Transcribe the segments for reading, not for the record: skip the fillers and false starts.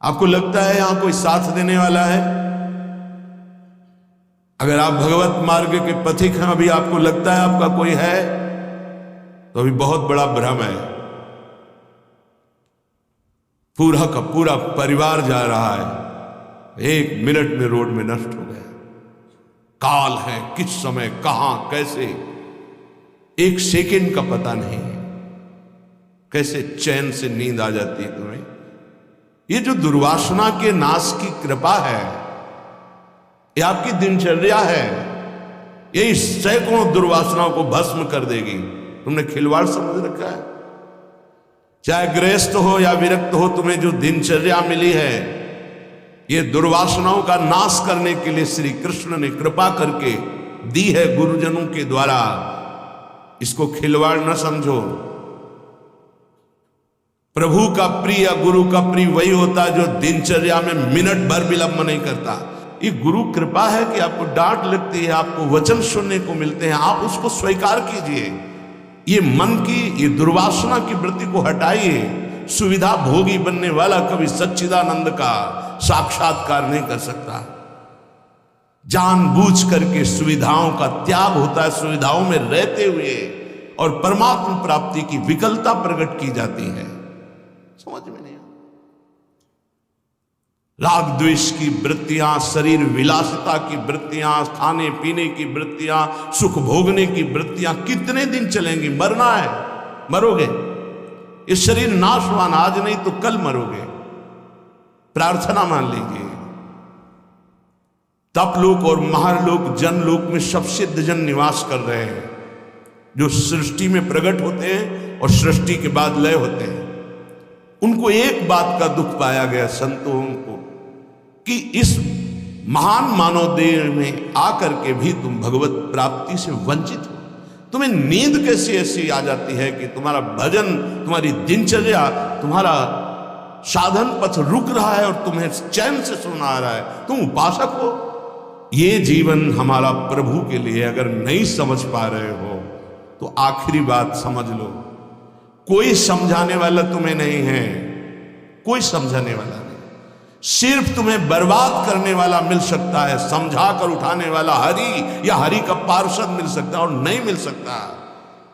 आपको लगता है यहां कोई साथ देने वाला है? अगर आप भगवत मार्ग के पथिक हैं, अभी आपको लगता है आपका कोई है, तो अभी बहुत बड़ा भ्रम है। पूरा का पूरा परिवार जा रहा है, 1 मिनट में रोड में नष्ट हो गया। काल है, किस समय कहां कैसे, 1 सेकंड का पता नहीं है। कैसे चैन से नींद आ जाती है तुम्हें? ये जो दुर्वासना के नाश की कृपा है, ये आपकी दिनचर्या है, ये सैकड़ों दुर्वासनाओं को भस्म कर देगी। तुमने खिलवाड़ समझ रखा है। चाहे गृहस्थ हो या विरक्त हो, तुम्हें जो दिनचर्या मिली है, ये दुर्वासनाओं का नाश करने के लिए श्री कृष्ण ने कृपा करके दी है गुरुजनों के द्वारा। इसको खिलवाड़ न समझो। प्रभु का प्रिय या गुरु का प्रिय वही होता है जो दिनचर्या में मिनट भर विलंब नहीं करता। ये गुरु कृपा है कि आपको डांट लगती है, आपको वचन सुनने को मिलते हैं, आप उसको स्वीकार कीजिए। ये मन की, ये दुर्वासना की वृत्ति को हटाइए। सुविधा भोगी बनने वाला कभी सच्चिदानंद का साक्षात्कार नहीं कर सकता। जानबूझ करके सुविधाओं का त्याग होता है, सुविधाओं में रहते हुए, और परमात्मा प्राप्ति की विकलता प्रकट की जाती है। समझ में नहीं। राग द्वेष की वृत्तियां, शरीर विलासिता की वृत्तियां, खाने पीने की वृत्तियां, सुख भोगने की वृत्तियां कितने दिन चलेंगी? मरना है, मरोगे। इस शरीर नाशवान, आज नहीं तो कल मरोगे। प्रार्थना मान लीजिए। तपलोक और महालोक जनलोक में सब सिद्ध जन निवास कर रहे हैं, जो सृष्टि में प्रकट होते हैं और सृष्टि के बाद लय होते हैं। उनको एक बात का दुख पाया गया, संतों को, कि इस महान मानव देह में आकर के भी तुम भगवत प्राप्ति से वंचित हो। तुम्हें नींद कैसी ऐसी आ जाती है कि तुम्हारा भजन, तुम्हारी दिनचर्या, तुम्हारा साधन पथ रुक रहा है और तुम्हें चैन से सोना आ रहा है। तुम उपासक हो। ये जीवन हमारा प्रभु के लिए। अगर नहीं समझ पा रहे हो तो आखिरी बात समझ लो, कोई समझाने वाला तुम्हें नहीं है, कोई समझाने वाला नहीं। सिर्फ तुम्हें बर्बाद करने वाला मिल सकता है, समझा कर उठाने वाला हरि या हरि का पार्षद मिल सकता है, और नहीं मिल सकता।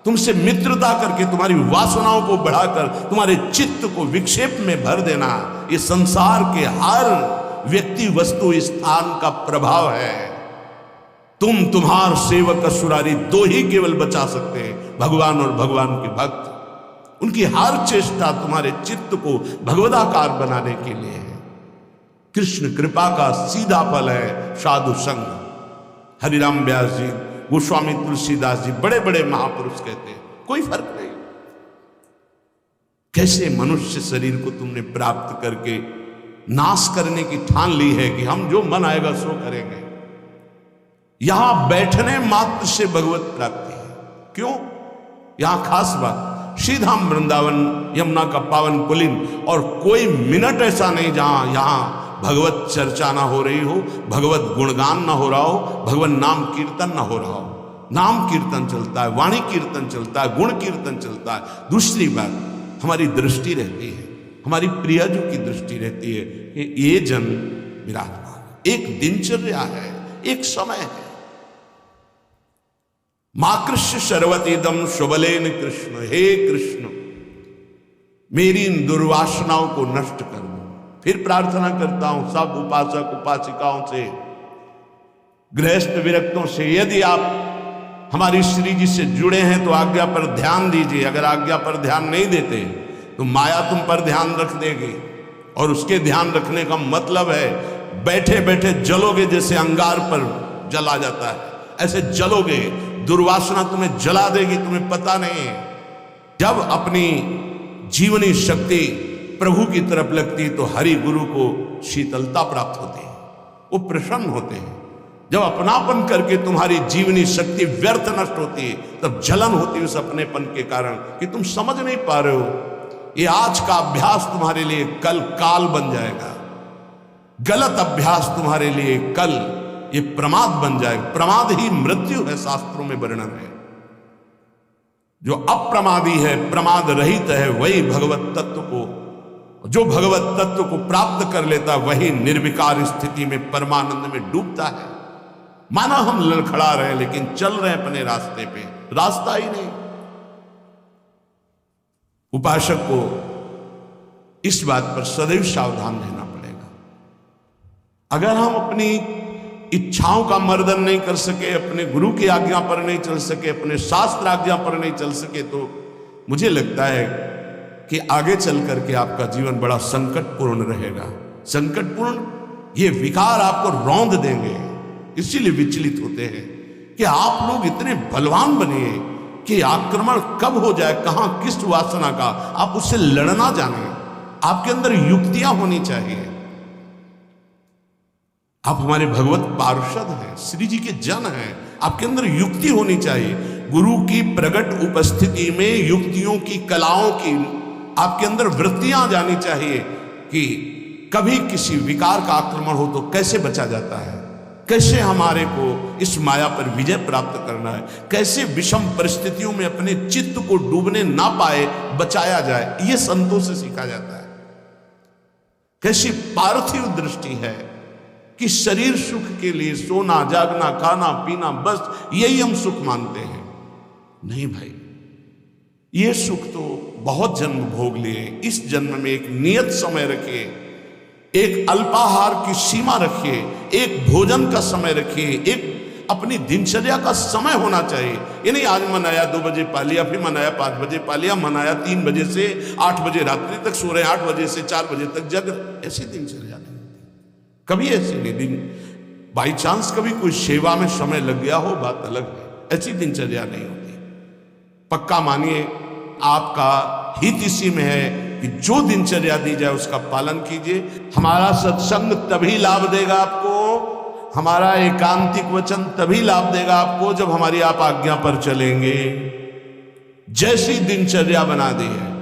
तुमसे मित्रता करके तुम्हारी वासनाओं को बढ़ाकर तुम्हारे चित्त को विक्षेप में भर देना, ये संसार के हर व्यक्ति वस्तु स्थान का प्रभाव है। तुम्हार सेवक असुरारी, 2 ही केवल बचा सकते हैं, भगवान और भगवान के भक्त। उनकी हर चेष्टा तुम्हारे चित्त को भगवदाकार बनाने के लिए है। कृष्ण कृपा का सीधा फल है साधु संग। हरिराम व्यास जी, गोस्वामी तुलसीदास जी, बड़े बड़े महापुरुष कहते हैं, कोई फर्क नहीं। कैसे मनुष्य शरीर को तुमने प्राप्त करके नाश करने की ठान ली है कि हम जो मन आएगा सो करेंगे। यहां बैठने मात्र से भगवत प्राप्ति है। क्यों? यहां खास बात, श्रीधाम वृंदावन यमुना का पावन पुलिन, और कोई मिनट ऐसा नहीं जहां यहां भगवत चर्चा ना हो रही हो, भगवत गुणगान ना हो रहा हो, भगवत नाम कीर्तन ना हो रहा हो। नाम कीर्तन चलता है, वाणी कीर्तन चलता है, गुण कीर्तन चलता है। दूसरी बात, हमारी दृष्टि रहती है, हमारी प्रियजू की दृष्टि रहती है कि ये जन विराजमान। एक दिनचर्या है, एक समय है। माकृष्य शर्वतीदम शुभलेन कृष्ण, हे कृष्ण मेरी इन दुर्वासनाओं को नष्ट कर दो। फिर प्रार्थना करता हूं सब उपासक उपासिकाओं से, गृहस्थ विरक्तों से, यदि आप हमारी श्री जी से जुड़े हैं तो आज्ञा पर ध्यान दीजिए। अगर आज्ञा पर ध्यान नहीं देते तो माया तुम पर ध्यान रख देगी, और उसके ध्यान रखने का मतलब है बैठे बैठे जलोगे, जैसे अंगार पर जला जाता है, ऐसे जलोगे। दुर्वासना तुम्हें जला देगी, तुम्हें पता नहीं है। जब अपनी जीवनी शक्ति प्रभु की तरफ लगती है तो हरि गुरु को शीतलता प्राप्त होती है, वो प्रसन्न होते हैं। जब अपनापन करके तुम्हारी जीवनी शक्ति व्यर्थ नष्ट होती है, तब जलन होती है उस अपनेपन के कारण कि तुम समझ नहीं पा रहे हो। ये आज का अभ्यास तुम्हारे लिए कल काल बन जाएगा। गलत अभ्यास तुम्हारे लिए कल ये प्रमाद बन जाएगा। प्रमाद ही मृत्यु है, शास्त्रों में वर्णन है। जो अप्रमादी है, प्रमाद रहित है, वही भगवत तत्व को जो भगवत तत्व को प्राप्त कर लेता वही निर्विकार स्थिति में परमानंद में डूबता है। माना हम लड़खड़ा रहे लेकिन चल रहे अपने रास्ते पे, रास्ता ही नहीं। उपासक को इस बात पर सदैव सावधान रहना पड़ेगा। अगर हम अपनी इच्छाओं का मर्दन नहीं कर सके, अपने गुरु की आज्ञा पर नहीं चल सके, अपने शास्त्र आज्ञा पर नहीं चल सके, तो मुझे लगता है कि आगे चल करके आपका जीवन बड़ा संकटपूर्ण रहेगा। संकटपूर्ण, ये विकार आपको रौंद देंगे। इसीलिए विचलित होते हैं कि आप लोग इतने बलवान बनिए कि आक्रमण कब हो जाए, कहां किस वासना का, आप उससे लड़ना जाने। आपके अंदर युक्तियां होनी चाहिए। आप हमारे भगवत पार्षद हैं, श्री जी के जन हैं, आपके अंदर युक्ति होनी चाहिए। गुरु की प्रकट उपस्थिति में युक्तियों की, कलाओं की आपके अंदर वृत्तियां जानी चाहिए कि कभी किसी विकार का आक्रमण हो तो कैसे बचा जाता है, कैसे हमारे को इस माया पर विजय प्राप्त करना है, कैसे विषम परिस्थितियों में अपने चित्त को डूबने ना पाए बचाया जाए, यह संतों से सीखा जाता है। कैसी पार्थिव दृष्टि है कि शरीर सुख के लिए सोना, जागना, खाना, पीना, बस यही हम सुख मानते हैं। नहीं भाई, ये सुख तो बहुत जन्म भोग लिए। इस जन्म में एक नियत समय रखिए, एक अल्पाहार की सीमा रखिए, एक भोजन का समय रखिए, एक अपनी दिनचर्या का समय होना चाहिए। ये नहीं आज मनाया 2 बजे पा लिया, फिर मनाया 5 बजे पा लिया, मनाया 3 बजे से 8 बजे रात्रि तक सो रहे, 8 बजे से 4 बजे तक जग। ऐसी दिनचर्या नहीं होती, कभी ऐसी नहीं। दिन बाई चांस कभी कोई सेवा में समय लग गया हो, बात अलग है। ऐसी दिनचर्या नहीं होती। पक्का मानिए, आपका हित इसी में है कि जो दिनचर्या दी जाए उसका पालन कीजिए। हमारा सत्संग तभी लाभ देगा आपको, हमारा एकांतिक वचन तभी लाभ देगा आपको जब हमारी आप आज्ञा पर चलेंगे। जैसी दिनचर्या बना दी है,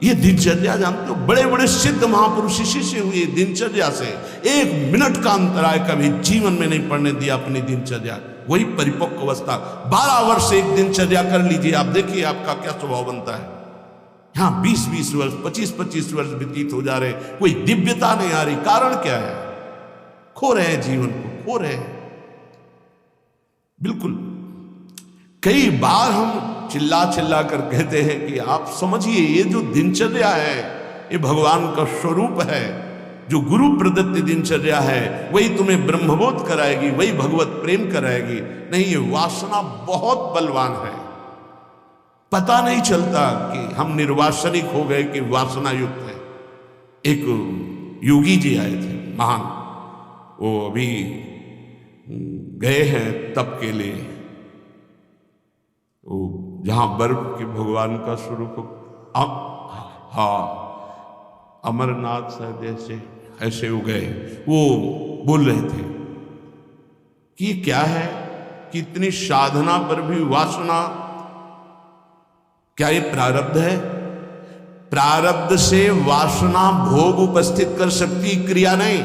ये दिनचर्या जानते हो, बड़े बड़े सिद्ध महापुरुष इसी से हुए, दिनचर्या से। 1 मिनट का अंतराय कभी जीवन में नहीं पड़ने दिया अपनी दिनचर्या। वही परिपक्व अवस्था। 12 वर्ष एक दिनचर्या कर लीजिए, आप देखिए आपका क्या स्वभाव बनता है। यहां 20-20 वर्ष, 25-25 वर्ष व्यतीत हो जा रहे, कोई दिव्यता नहीं आ रही। कारण क्या है? खो रहे हैं जीवन को, खो रहे हैं बिल्कुल। कई बार हम चिल्ला चिल्ला कर कहते हैं कि आप समझिए, ये जो दिनचर्या है ये भगवान का स्वरूप है। जो गुरु प्रदत्त दिनचर्या है वही तुम्हें ब्रह्मबोध कराएगी, वही भगवत प्रेम कराएगी। नहीं, ये वासना बहुत बलवान है। पता नहीं चलता कि हम निर्वासनिक हो गए कि वासना युक्त है। एक योगी जी आए थे महान, वो अभी गए हैं तप के लिए, वो जहां बर्फ के भगवान का स्वरूप, हाँ अमरनाथ शायद ऐसे हो गए। वो बोल रहे थे कि ये क्या है कि इतनी साधना पर भी वासना। क्या ये प्रारब्ध है? प्रारब्ध से वासना भोग उपस्थित कर सकती, क्रिया नहीं।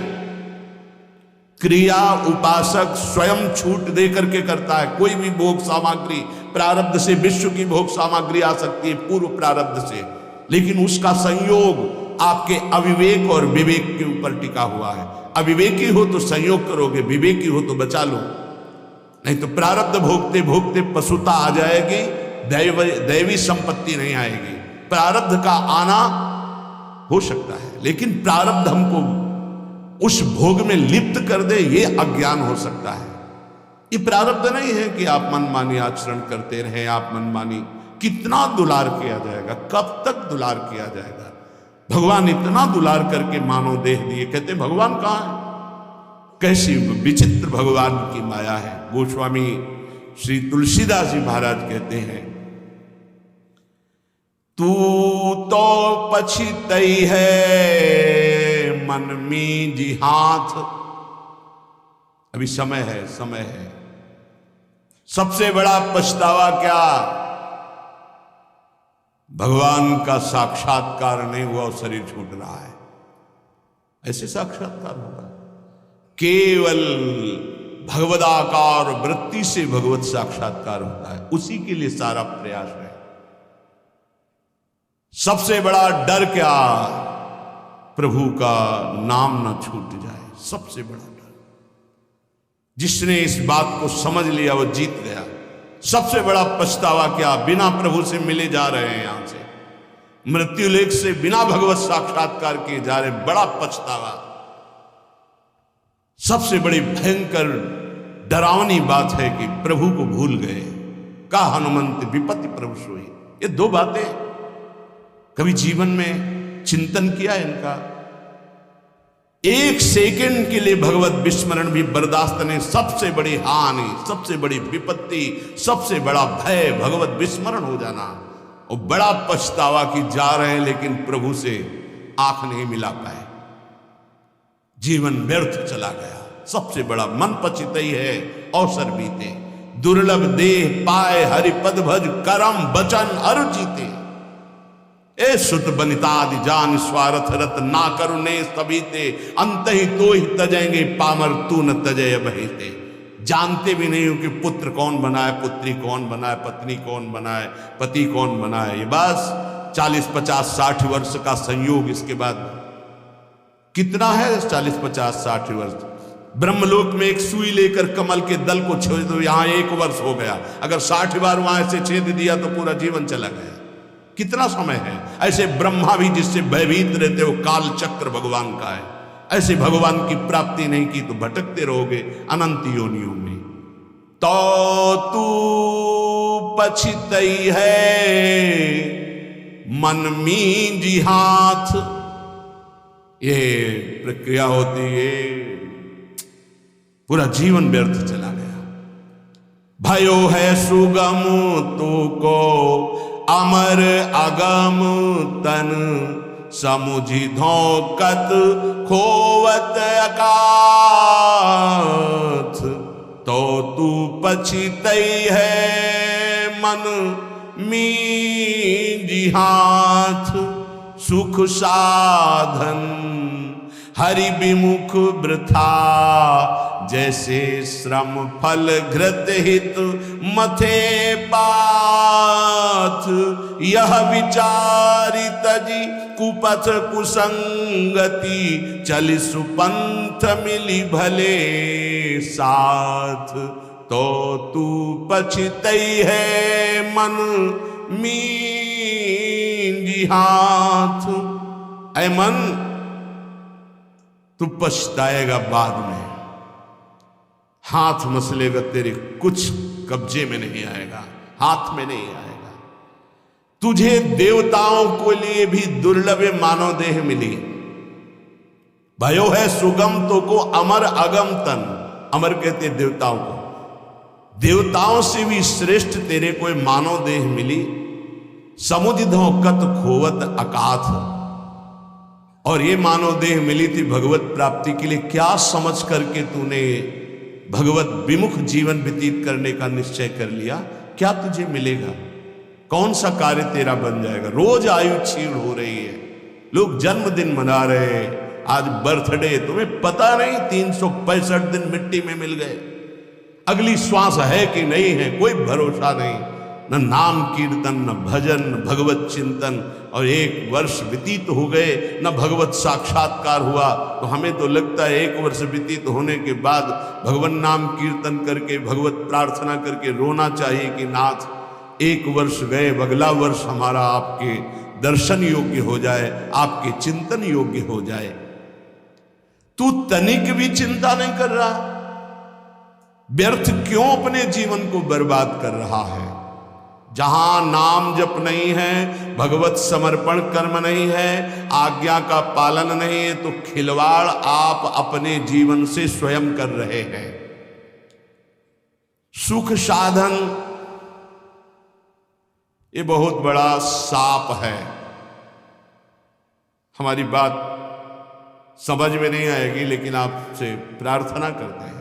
क्रिया उपासक स्वयं छूट दे करके करता है। कोई भी भोग सामग्री प्रारब्ध से, विश्व की भोग सामग्री आ सकती है पूर्व प्रारब्ध से, लेकिन उसका संयोग आपके अविवेक और विवेक के ऊपर टिका हुआ है। अविवेकी हो तो संयोग करोगे, विवेकी हो तो बचा लो। नहीं तो प्रारब्ध भोगते भोगते पशुता आ जाएगी, दैवी संपत्ति नहीं आएगी। प्रारब्ध का आना हो सकता है, लेकिन प्रारब्ध हमको उस भोग में लिप्त कर दे, ये अज्ञान हो सकता है। ये प्रारब्ध नहीं है कि आप मनमानी आचरण करते रहें, आप मनमानी। कितना दुलार किया जाएगा, कब तक दुलार किया जाएगा? भगवान इतना दुलार करके मानव देह दिए, कहते भगवान कहाँ है? कैसी विचित्र भगवान की माया है। गोस्वामी श्री तुलसीदास जी महाराज कहते हैं, तू तो पछितई है मन में जी हाथ। अभी समय है, समय है। सबसे बड़ा पछतावा क्या? भगवान का साक्षात्कार नहीं हुआ और शरीर छूट रहा है। ऐसे साक्षात्कार होगा? केवल भगवदाकार वृत्ति से भगवत साक्षात्कार होता है, उसी के लिए सारा प्रयास है। सबसे बड़ा डर क्या? प्रभु का नाम ना छूट जाए, सबसे बड़ा डर। जिसने इस बात को समझ लिया वो जीत गया। सबसे बड़ा पछतावा क्या, बिना प्रभु से मिले जा रहे हैं, यहां से मृत्यु लेख से बिना भगवत साक्षात्कार किए जा रहे, बड़ा पछतावा। सबसे बड़ी भयंकर डरावनी बात है कि प्रभु को भूल गए। का हनुमंत विपत्ति प्रभु सोई, ये दो बातें कभी जीवन में चिंतन किया इनका? एक सेकंड के लिए भगवत विस्मरण भी बर्दाश्त नहीं। सबसे बड़ी हानि, सबसे बड़ी विपत्ति, सबसे बड़ा भय भगवत विस्मरण हो जाना। और बड़ा पछतावा कि जा रहे हैं लेकिन प्रभु से आंख नहीं मिला पाए, जीवन व्यर्थ चला गया। सबसे बड़ा मन पछितई है अवसर बीते, दुर्लभ देह पाए हरिपद भज करम बचन अरु जीते। ए सुत बनितादि जान स्वार्थ रत ना करुणे सबीते, अंत ही तो ही तजेंगे पामर तू न तजय बहेते। जानते भी नहीं हो कि पुत्र कौन बनाए, पुत्री कौन बनाए, पत्नी कौन बनाए, पति कौन बनाए। ये बस 40, 50, 60 वर्ष का संयोग, इसके बाद कितना है 40, 50, 60 वर्ष। ब्रह्मलोक में एक सुई लेकर कमल के दल को छोड़ दो, यहां 1 वर्ष हो गया। अगर 60 बार वहां से छेद दिया तो पूरा जीवन चला गया। कितना समय है। ऐसे ब्रह्मा भी जिससे भयभीत रहते हो, काल चक्र भगवान का है। ऐसे भगवान की प्राप्ति नहीं की तो भटकते रहोगे अनंत योनियों में। तो तू पछितई है मन मींजी हाथ, ये प्रक्रिया होती है, पूरा जीवन व्यर्थ चला गया। भयो है सुगम तू को अमर अगम तन, समुझी धोकत खोवत अकाथ। तो तू पछितई है मन मींजी हाथ, सुख साधन हरि विमुख वृथा। जैसे श्रम फल घृत हित मथे पाथ, यह विचारी तजी कुपथ कुसंगति, चलि सुपंथ मिली भले साथ। तो तू पछितई है मन मींजी हाथ। ऐ मन, तू पछताएगा बाद में, हाथ मसलेगा तेरे, कुछ कब्जे में नहीं आएगा, हाथ में नहीं आएगा। तुझे देवताओं को लिए भी दुर्लभ मानव देह मिली। भयो है सुगम तो को अमर अगम तन, अमर कहते देवताओं को, देवताओं से भी श्रेष्ठ तेरे को मानव देह मिली। समुझ धोकत खोवत अकाथ, और ये मानव देह मिली थी भगवत प्राप्ति के लिए। क्या समझ करके तूने भगवत विमुख जीवन व्यतीत करने का निश्चय कर लिया? क्या तुझे मिलेगा? कौन सा कार्य तेरा बन जाएगा? रोज आयु क्षीण हो रही है, लोग जन्मदिन मना रहे हैं, आज बर्थडे, तुम्हें पता नहीं 365 दिन मिट्टी में मिल गए। अगली श्वास है कि नहीं है कोई भरोसा नहीं। न नाम कीर्तन, न भजन, न भगवत चिंतन, और 1 वर्ष व्यतीत हो गए, न भगवत साक्षात्कार हुआ। तो हमें तो लगता है 1 वर्ष व्यतीत होने के बाद भगवान नाम कीर्तन करके, भगवत प्रार्थना करके रोना चाहिए कि नाथ 1 वर्ष गए, अगला वर्ष हमारा आपके दर्शन योग्य हो जाए, आपके चिंतन योग्य हो जाए। तू तनिक भी चिंता नहीं कर रहा, व्यर्थ क्यों अपने जीवन को बर्बाद कर रहा है? जहां नाम जप नहीं है, भगवत समर्पण कर्म नहीं है, आज्ञा का पालन नहीं है, तो खिलवाड़ आप अपने जीवन से स्वयं कर रहे हैं। सुख साधन ये बहुत बड़ा साप है। हमारी बात समझ में नहीं आएगी, लेकिन आपसे प्रार्थना करते हैं,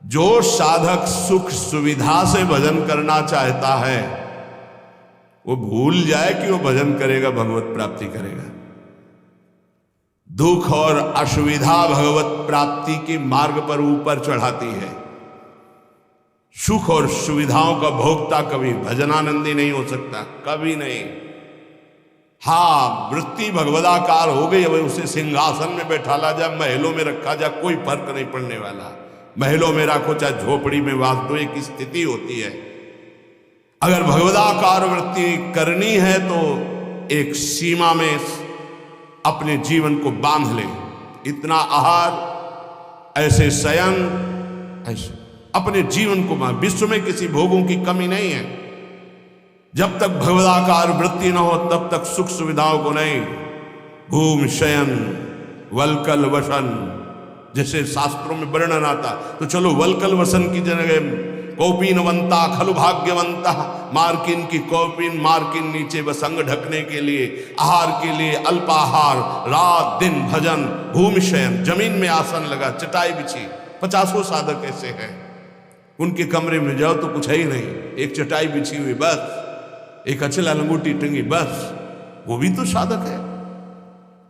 जो साधक सुख सुविधा से भजन करना चाहता है वो भूल जाए कि वो भजन करेगा, भगवत प्राप्ति करेगा। दुख और असुविधा भगवत प्राप्ति के मार्ग पर ऊपर चढ़ाती है। सुख और सुविधाओं का भोक्ता कभी भजनानंदी नहीं हो सकता, कभी नहीं। हाँ, वृत्ति भगवदाकार हो गई, अब उसे सिंहासन में बैठाला जाए, महलों में रखा जाए, कोई फर्क नहीं पड़ने वाला। महलों में रखो चाहे झोपड़ी में वास दो, एक स्थिति होती है। अगर भगवदाकार वृत्ति करनी है तो एक सीमा में अपने जीवन को बांध ले। इतना आहार, ऐसे शयन, ऐसे अपने जीवन को बांध। विश्व में किसी भोगों की कमी नहीं है। जब तक भगवदाकार वृत्ति न हो तब तक सुख सुविधाओं को नहीं। भूम शयन वलकल वसन, जैसे शास्त्रों में वर्णन आता, तो चलो वलकल वसन की जगह कौपीनवंता खलु भाग्यवंता, मार्किन की कौपीन, मार्किन नीचे वसंग ढकने के लिए, आहार के लिए अल्पाहार, रात दिन भजन, भूमि शयन, जमीन में आसन लगा, चटाई बिछी। 50 साधक ऐसे हैं, उनके कमरे में जाओ तो कुछ है ही नहीं, एक चटाई बिछी हुई बस, एक अचला लंगोटी टंगी बस, वो भी तो साधक है।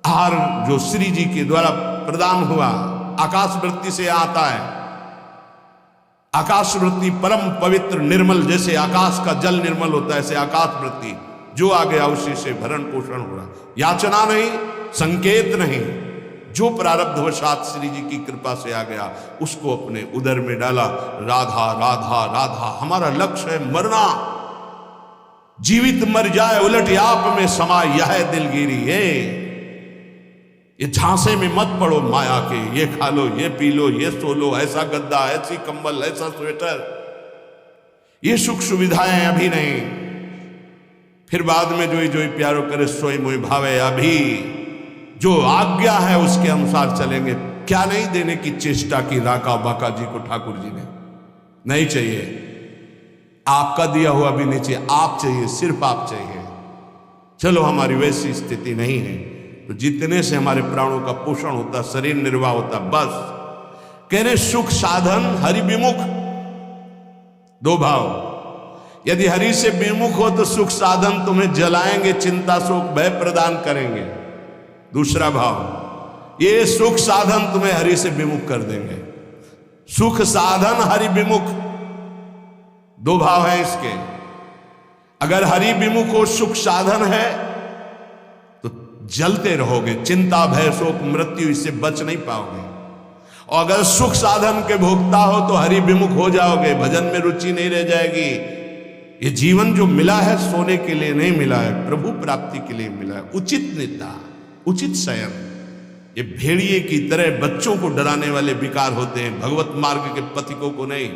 आहार जो श्री जी के द्वारा प्रदान हुआ आकाश वृत्ति से आता है। आकाश वृत्ति परम पवित्र निर्मल, जैसे आकाश का जल निर्मल होता है, ऐसे आकाश वृत्ति जो आ गया उसी से भरण पोषण हो रहा। याचना नहीं, संकेत नहीं, जो प्रारब्धवशात श्री जी की कृपा से आ गया उसको अपने उदर में डाला। राधा राधा राधा, हमारा लक्ष्य है मरना, जीवित मर जाए उलट आप में समाए यह दिलगिरी है। ये झांसे में मत पड़ो माया के, ये खा लो, ये पी लो, ये सो लो, ऐसा गद्दा, ऐसी कंबल, ऐसा स्वेटर, ये सुख सुविधाएं अभी नहीं, फिर बाद में जोई जोई प्यारो करे सोई मोई भावे। अभी जो आज्ञा है उसके अनुसार चलेंगे। क्या नहीं देने की चेष्टा की राका बाका जी को ठाकुर जी ने? नहीं चाहिए, आपका दिया हुआ भी नहीं चाहिए, आप चाहिए, सिर्फ आप चाहिए। चलो हमारी वैसी स्थिति नहीं है तो जितने से हमारे प्राणों का पोषण होता, शरीर निर्वाह होता, बस कह रहे सुख साधन हरि विमुख। दो भाव, यदि हरि से विमुख हो तो सुख साधन तुम्हें जलाएंगे, चिंता शोक भय प्रदान करेंगे। दूसरा भाव, ये सुख साधन तुम्हें हरि से विमुख कर देंगे। सुख साधन हरि विमुख, दो भाव है इसके। अगर हरि विमुख हो, सुख साधन है तो जलते रहोगे, चिंता भय शोक मृत्यु इससे बच नहीं पाओगे। और अगर सुख साधन के भोक्ता हो तो हरि विमुख हो जाओगे, भजन में रुचि नहीं रह जाएगी। ये जीवन जो मिला है सोने के लिए नहीं मिला है, प्रभु प्राप्ति के लिए मिला है। उचित निद्रा, उचित शयन, ये भेड़िए की तरह बच्चों को डराने वाले विकार होते हैं, भगवत मार्ग के पथिकों को नहीं।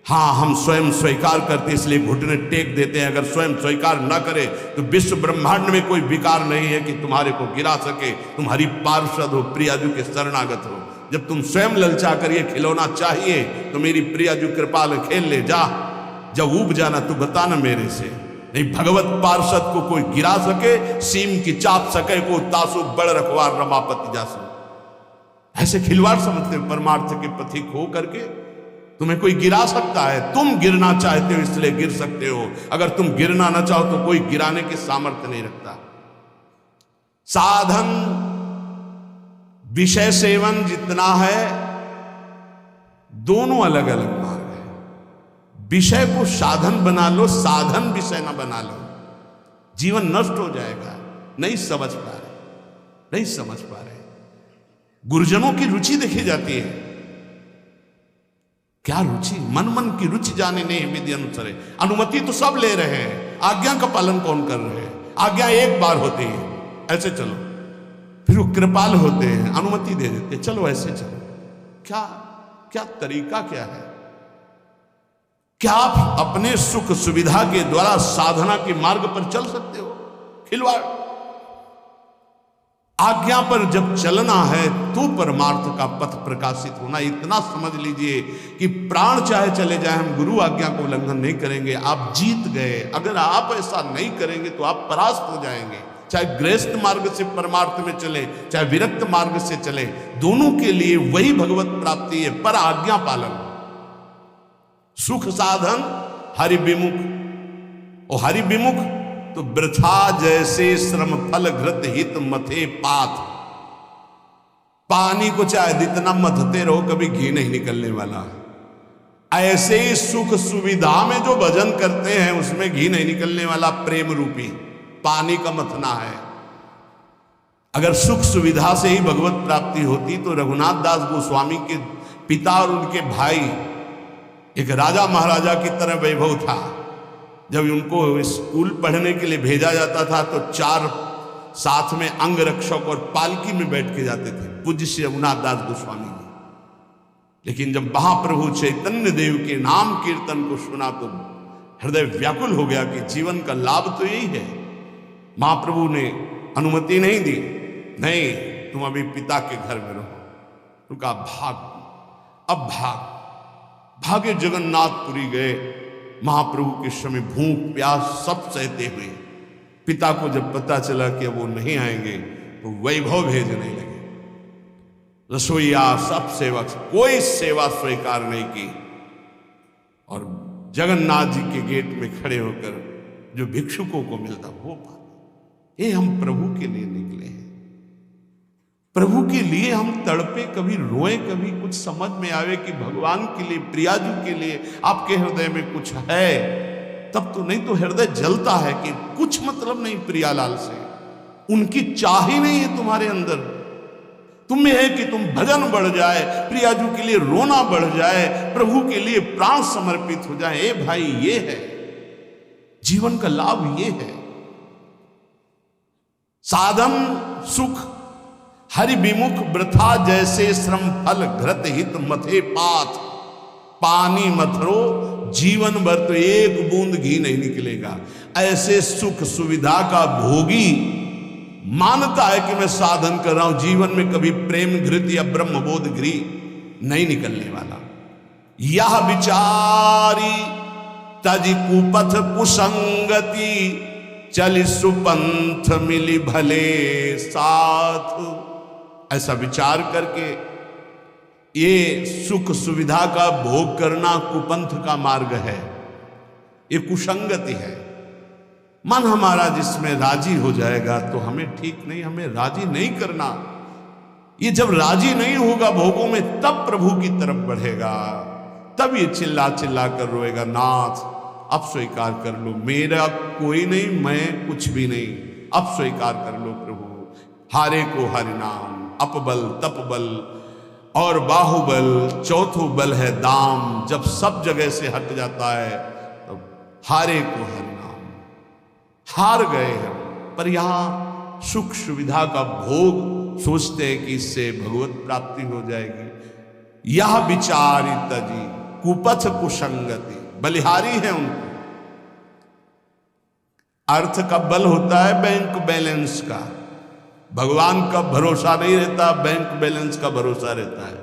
हाँ, हम स्वयं स्वीकार करते इसलिए घुटने टेक देते हैं। अगर स्वयं स्वीकार न करे तो विश्व ब्रह्मांड में कोई विकार नहीं है कि तुम्हारे को गिरा सके। तुम हरि पार्षद हो, प्रियाजू के शरणागत हो। जब तुम स्वयं ललचा कर ये खिलौना चाहिए तो मेरी प्रियाजू कृपाल खेल ले जा, जब ऊब जाना तो बताना मेरे से। नहीं, भगवत पार्षद को कोई गिरा सके, सीम की चाप सके को तासु बड़ रखवार रमापति जासु। ऐसे खिलवाड़ समझते परमार्थ के पथिक हो करके तुम्हें कोई गिरा सकता है। तुम गिरना चाहते हो इसलिए गिर सकते हो, अगर तुम गिरना ना चाहो तो कोई गिराने की सामर्थ्य नहीं रखता। साधन विषय सेवन जितना है, दोनों अलग अलग मार्ग है। विषय को साधन बना लो, साधन विषय ना बना लो, जीवन नष्ट हो जाएगा। नहीं समझ पा रहे, नहीं समझ पा रहे। गुरुजनों की रुचि देखी जाती है, क्या रुचि, मन मन की रुचि जाने नहीं विधि अनुसार। अनुमति तो सब ले रहे हैं, आज्ञा का पालन कौन कर रहे हैं? आज्ञा एक बार होती है, ऐसे चलो, फिर वो कृपाल होते हैं, अनुमति दे देते, चलो ऐसे चलो। क्या क्या तरीका क्या है? क्या आप अपने सुख सुविधा के द्वारा साधना के मार्ग पर चल सकते हो? खिलवाड़। आज्ञा पर जब चलना है तो परमार्थ का पथ प्रकाशित होना। इतना समझ लीजिए कि प्राण चाहे चले जाए, हम गुरु आज्ञा को उल्लंघन नहीं करेंगे। आप जीत गए। अगर आप ऐसा नहीं करेंगे तो आप परास्त हो जाएंगे। चाहे गृहस्थ मार्ग से परमार्थ में चले, चाहे विरक्त मार्ग से चले, दोनों के लिए वही भगवत प्राप्ति है, पर आज्ञा पालन। सुख साधन हरि विमुख, और हरि विमुख तो वृथा जैसे श्रम फल घृत हित मथे पाथ। पानी को चाहे जितना मथते रहो कभी घी नहीं निकलने वाला। ऐसे ही सुख सुविधा में जो भजन करते हैं उसमें घी नहीं निकलने वाला। प्रेम रूपी पानी का मथना है। अगर सुख सुविधा से ही भगवत प्राप्ति होती तो रघुनाथ दास गोस्वामी के पिता और उनके भाई एक राजा महाराजा की तरह वैभव था। जब उनको स्कूल पढ़ने के लिए भेजा जाता था तो 4 साथ में अंग रक्षक और पालकी में बैठ के जाते थे, पूज्य श्री रघुनाथ दास गोस्वामी जी। लेकिन जब महाप्रभु चैतन्य देव के नाम कीर्तन को सुना तो हृदय व्याकुल हो गया कि जीवन का लाभ तो यही है। महाप्रभु ने अनुमति नहीं दी, नहीं तुम अभी पिता के घर में रहो। तो कहा भाग, अब भागे जगन्नाथपुरी गए। महाप्रभु के समय भूख प्यास सब सहते हुए पिता को जब पता चला कि अब वो नहीं आएंगे तो वैभव भेजने लगे। रसोईया सब सेवक, कोई सेवा स्वीकार नहीं की और जगन्नाथ जी के गेट में खड़े होकर जो भिक्षुकों को मिलता वो पाते। ये हम प्रभु के लिए निकले हैं, प्रभु के लिए हम तड़पे, कभी रोए, कभी कुछ समझ में आवे कि भगवान के लिए, प्रियाजू के लिए आपके हृदय में कुछ है, तब तो। नहीं तो हृदय जलता है कि कुछ मतलब नहीं प्रियालाल से, उनकी चाह ही नहीं है तुम्हारे अंदर। तुम्हें है कि तुम भजन बढ़ जाए, प्रियाजू के लिए रोना बढ़ जाए, प्रभु के लिए प्राण समर्पित हो जाए। ए भाई, ये है जीवन का लाभ, ये है साधन सुख हरि विमुख वृथा जैसे श्रम फल घृत हित मथे पाथ। पानी मथरो जीवन भर तो एक बूंद घी नहीं निकलेगा। ऐसे सुख सुविधा का भोगी मानता है कि मैं साधन कर रहा हूं, जीवन में कभी प्रेम घृत या ब्रह्मबोध घी नहीं निकलने वाला। यह विचारी तज कुपथ कुसंगति चल सुपंथ मिली भले साथ। ऐसा विचार करके ये सुख सुविधा का भोग करना कुपंथ का मार्ग है, ये कुसंगति है। मन हमारा जिसमें राजी हो जाएगा तो हमें ठीक नहीं, हमें राजी नहीं करना। ये जब राजी नहीं होगा भोगों में तब प्रभु की तरफ बढ़ेगा, तब ये चिल्ला चिल्ला कर रोएगा, नाथ अब स्वीकार कर लो, मेरा कोई नहीं, मैं कुछ भी नहीं, अब स्वीकार कर लो प्रभु। हारे को हरि नाम, अपबल तपबल और बाहुबल, चौथो बल है दाम। जब सब जगह से हट जाता है तब हारे को हरि नाम। हार गए हम, पर यहां सुख सुविधा का भोग सोचते हैं कि इससे भगवत प्राप्ति हो जाएगी। यह विचारी तजी कुपथ कुसंगति, बलिहारी है उनको। अर्थ का बल होता है बैंक बैलेंस का, भगवान का भरोसा नहीं रहता, बैंक बैलेंस का भरोसा रहता है।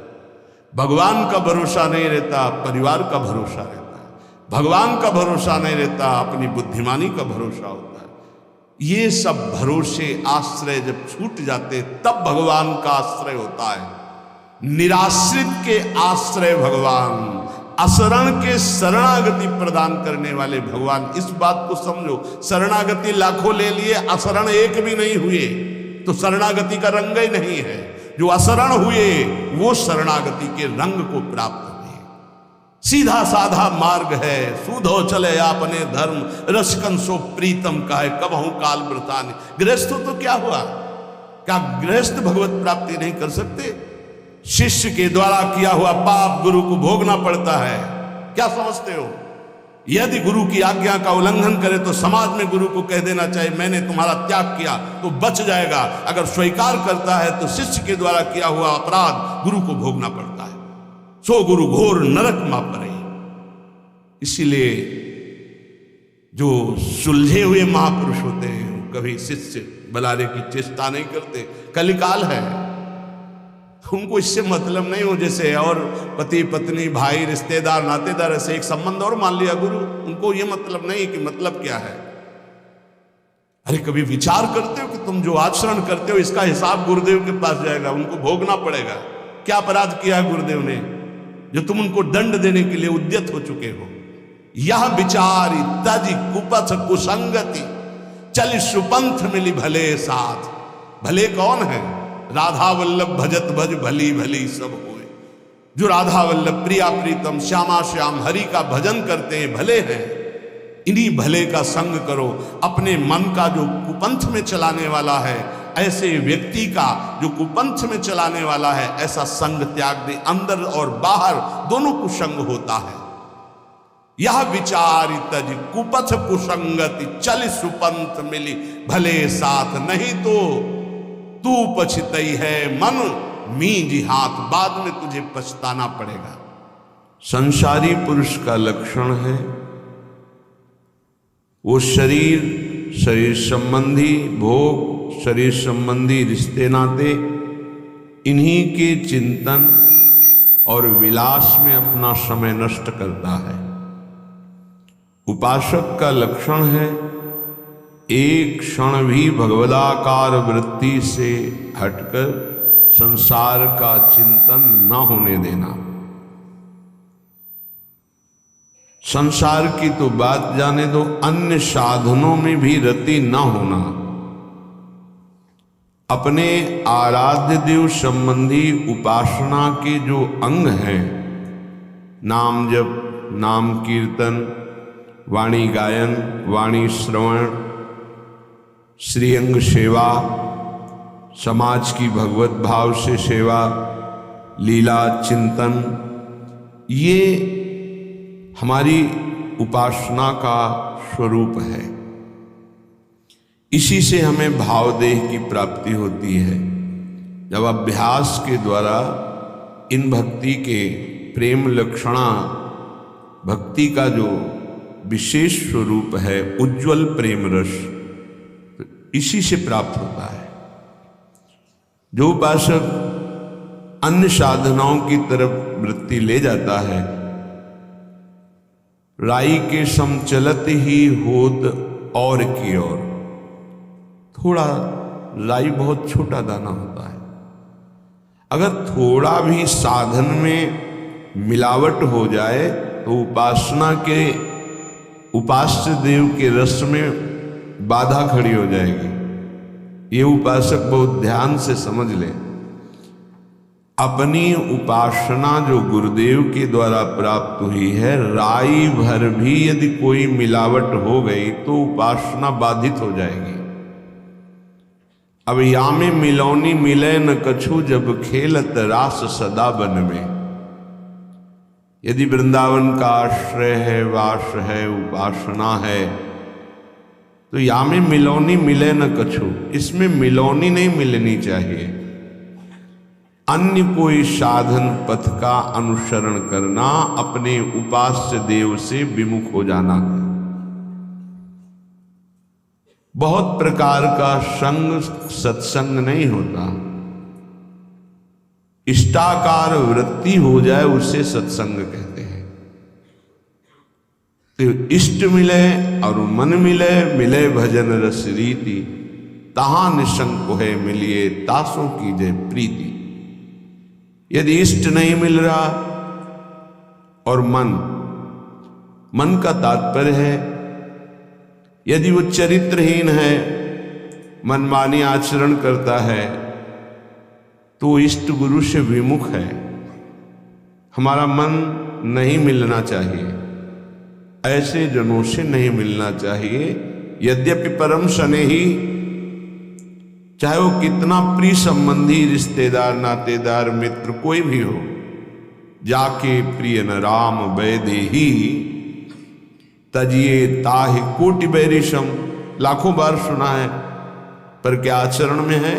भगवान का भरोसा नहीं रहता, परिवार का भरोसा रहता है। भगवान का भरोसा नहीं रहता, अपनी बुद्धिमानी का भरोसा होता है। ये सब भरोसे आश्रय जब छूट जाते तब भगवान का आश्रय होता है। निराश्रित के आश्रय भगवान, असरण के शरणागति प्रदान करने वाले भगवान। इस बात को समझो, शरणागति लाखों ले लिए, असरण एक भी नहीं हुए तो शरणागति का रंग ही नहीं है। जो असरण हुए वो शरणागति के रंग को प्राप्त हुए। सीधा साधा मार्ग है, सूधो चले आपने धर्म, रसकन सो प्रीतम का है, कब हूं काल व्रतान। गृहस्थ तो क्या हुआ, क्या गृहस्थ भगवत प्राप्ति नहीं कर सकते? शिष्य के द्वारा किया हुआ पाप गुरु को भोगना पड़ता है। क्या समझते हो? यदि गुरु की आज्ञा का उल्लंघन करे तो समाज में गुरु को कह देना चाहिए मैंने तुम्हारा त्याग किया, तो बच जाएगा। अगर स्वीकार करता है तो शिष्य के द्वारा किया हुआ अपराध गुरु को भोगना पड़ता है। सो गुरु घोर नरक मा परे। इसीलिए जो सुलझे हुए महापुरुष होते हैं कभी शिष्य बुलाने की चेष्टा नहीं करते। कलिकाल है, उनको इससे मतलब नहीं हो। जैसे और पति पत्नी भाई रिश्तेदार नातेदार ऐसे एक संबंध और मान लिया गुरु, उनको ये मतलब नहीं कि मतलब क्या है। अरे कभी विचार करते हो कि तुम जो आचरण करते हो इसका हिसाब गुरुदेव के पास जाएगा, उनको भोगना पड़ेगा। क्या अपराध किया है गुरुदेव ने जो तुम उनको दंड देने के लिए उद्यत हो चुके हो? यह विचारी तज कुपथ कुसंगति चल सुपंथ मिली भले साथ। भले कौन है? राधा वल्लभ भजत भज भली भली सब होए। जो राधा वल्लभ प्रिया प्रीतम श्यामा श्याम हरि का भजन करते हैं भले हैं। इन्हीं भले का संग करो। अपने मन का जो कुपंथ में चलाने वाला है, ऐसे व्यक्ति का जो कुपंथ में चलाने वाला है, ऐसा संग त्याग दे। अंदर और बाहर दोनों कुसंग होता है। यह विचार तज कुपथ कुसंगति, चल सुपंथ मिली भले साथ, नहीं तो तू पछतई है मन मींज हाथ, बाद में तुझे पछताना पड़ेगा। संसारी पुरुष का लक्षण है वो शरीर संबंधी भोग, शरीर संबंधी रिश्ते नाते, इन्हीं के चिंतन और विलास में अपना समय नष्ट करता है। उपासक का लक्षण है एक क्षण भी भगवदाकार वृत्ति से हटकर संसार का चिंतन न होने देना। संसार की तो बात जाने दो, अन्य साधनों में भी रति न होना। अपने आराध्य देव संबंधी उपासना के जो अंग हैं, नाम जप, नाम कीर्तन, वाणी गायन, वाणी श्रवण, श्रीअंग सेवा, समाज की भगवत भाव से सेवा, लीला चिंतन, ये हमारी उपासना का स्वरूप है। इसी से हमें भावदेह की प्राप्ति होती है। जब अभ्यास के द्वारा इन भक्ति के प्रेम लक्षणा, भक्ति का जो विशेष स्वरूप है उज्ज्वल प्रेम रस, तो इसी से प्राप्त होता है। जो उपासक अन्य साधनाओं की तरफ वृत्ति ले जाता है, राई के सम चलत ही होत और की ओर, थोड़ा राई बहुत छोटा दाना होता है, अगर थोड़ा भी साधन में मिलावट हो जाए तो उपासना के उपास्य देव के रस में बाधा खड़ी हो जाएगी। ये उपासक बहुत ध्यान से समझ ले। अपनी उपासना जो गुरुदेव के द्वारा प्राप्त हुई है, राई भर भी यदि कोई मिलावट हो गई तो उपासना बाधित हो जाएगी। अब या में मिलौनी मिले न कछु, जब खेलत रास सदा बन में। यदि वृंदावन का आश्रय है, वास है, उपासना है, तो या में मिलौनी मिले न कछु, इसमें मिलौनी नहीं मिलनी चाहिए। अन्य कोई साधन पथ का अनुसरण करना अपने उपास्य देव से विमुख हो जाना है। बहुत प्रकार का संग सत्संग नहीं होता। इष्टाकार वृत्ति हो जाए उसे सत्संग कहते हैं। तो इष्ट मिले और मन मिले, मिले भजन रस रीति, तहां निशंक है मिलिए तासों की जय प्रीति। यदि इष्ट नहीं मिल रहा और मन का तात्पर्य है यदि वो चरित्रहीन है, मनमानी आचरण करता है, तो इष्ट गुरु से विमुख है। हमारा मन नहीं मिलना चाहिए, ऐसे जनों से नहीं मिलना चाहिए। यद्यपि परम स्नेही, चाहे वो कितना प्रिय संबंधी, रिश्तेदार, नातेदार, मित्र कोई भी हो, जाके प्रिय न राम वैदेही तजिए ताहि कोटि बैरिशम, लाखों बार सुना है, पर क्या आचरण में है?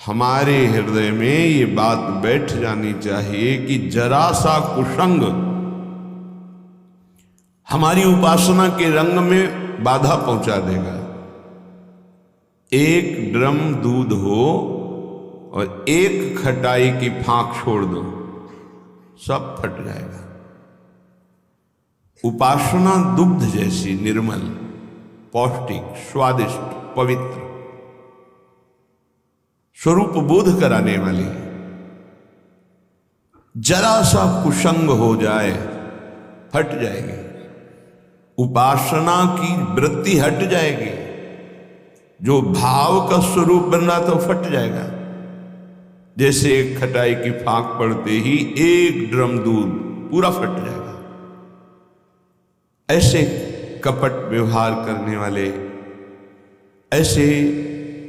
हमारे हृदय में ये बात बैठ जानी चाहिए कि जरा सा कुसंग हमारी उपासना के रंग में बाधा पहुंचा देगा। एक ड्रम दूध हो और एक खटाई की फांक छोड़ दो, सब फट जाएगा। उपासना दुग्ध जैसी निर्मल, पौष्टिक, स्वादिष्ट, पवित्र, स्वरूप बोध कराने वाली। जरा सा कुसंग हो जाए फट जाएगी, उपासना की वृत्ति हट जाएगी। जो भाव का स्वरूप बन रहा था वो फट जाएगा। जैसे एक खटाई की फांक पड़ते ही एक ड्रम दूध पूरा फट जाएगा। ऐसे कपट व्यवहार करने वाले, ऐसे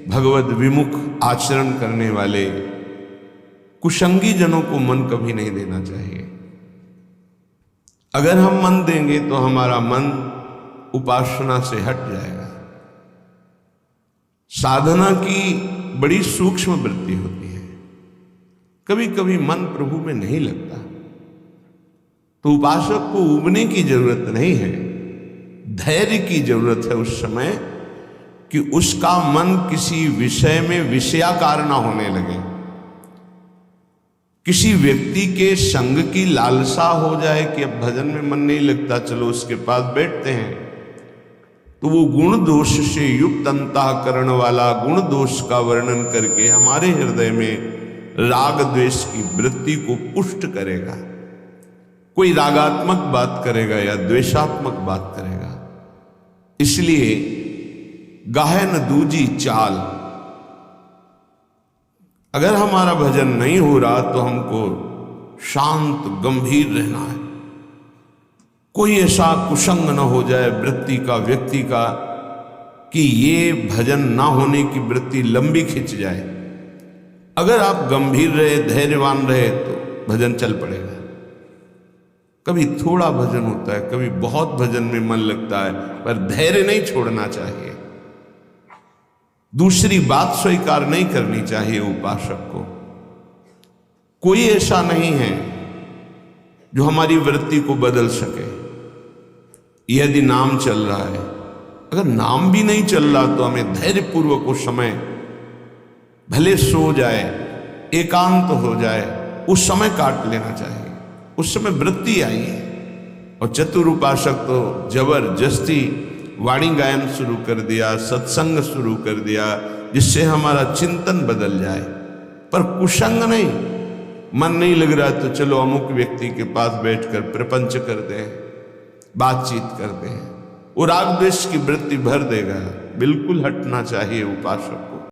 भगवद विमुख आचरण करने वाले कुसंगी जनों को मन कभी नहीं देना चाहिए। अगर हम मन देंगे तो हमारा मन उपासना से हट जाएगा। साधना की बड़ी सूक्ष्म वृत्ति होती है। कभी कभी मन प्रभु में नहीं लगता तो उपासक को उबने की जरूरत नहीं है, धैर्य की जरूरत है उस समय कि उसका मन किसी विषय में विषयाकार ना होने लगे, किसी व्यक्ति के संग की लालसा हो जाए कि अब भजन में मन नहीं लगता, चलो उसके पास बैठते हैं, तो वो गुण दोष से युक्त अंतःकरण वाला गुण दोष का वर्णन करके हमारे हृदय में राग द्वेष की वृत्ति को पुष्ट करेगा। कोई रागात्मक बात करेगा या द्वेषात्मक बात करेगा। इसलिए गाहे न दूजी चाल। अगर हमारा भजन नहीं हो रहा तो हमको शांत गंभीर रहना है। कोई ऐसा कुसंग न हो जाए वृत्ति का, व्यक्ति का, कि ये भजन ना होने की वृत्ति लंबी खिंच जाए। अगर आप गंभीर रहे, धैर्यवान रहे तो भजन चल पड़ेगा। कभी थोड़ा भजन होता है, कभी बहुत भजन में मन लगता है, पर धैर्य नहीं छोड़ना चाहिए। दूसरी बात स्वीकार नहीं करनी चाहिए उपासक को। कोई ऐसा नहीं है जो हमारी वृत्ति को बदल सके। यदि नाम चल रहा है, अगर नाम भी नहीं चल रहा तो हमें धैर्यपूर्वक उस समय, भले सो जाए, एकांत हो जाए, उस समय काट लेना चाहिए। उस समय वृत्ति आई है। और चतुर उपासक तो जबरदस्ती वाणी गायन शुरू कर दिया, सत्संग शुरू कर दिया, जिससे हमारा चिंतन बदल जाए। पर कुसंग नहीं, मन नहीं लग रहा तो चलो अमुक व्यक्ति के पास बैठकर प्रपंच करते हैं, बातचीत करते हैं, वो राग द्वेष की वृत्ति भर देगा। बिल्कुल हटना चाहिए उपासक।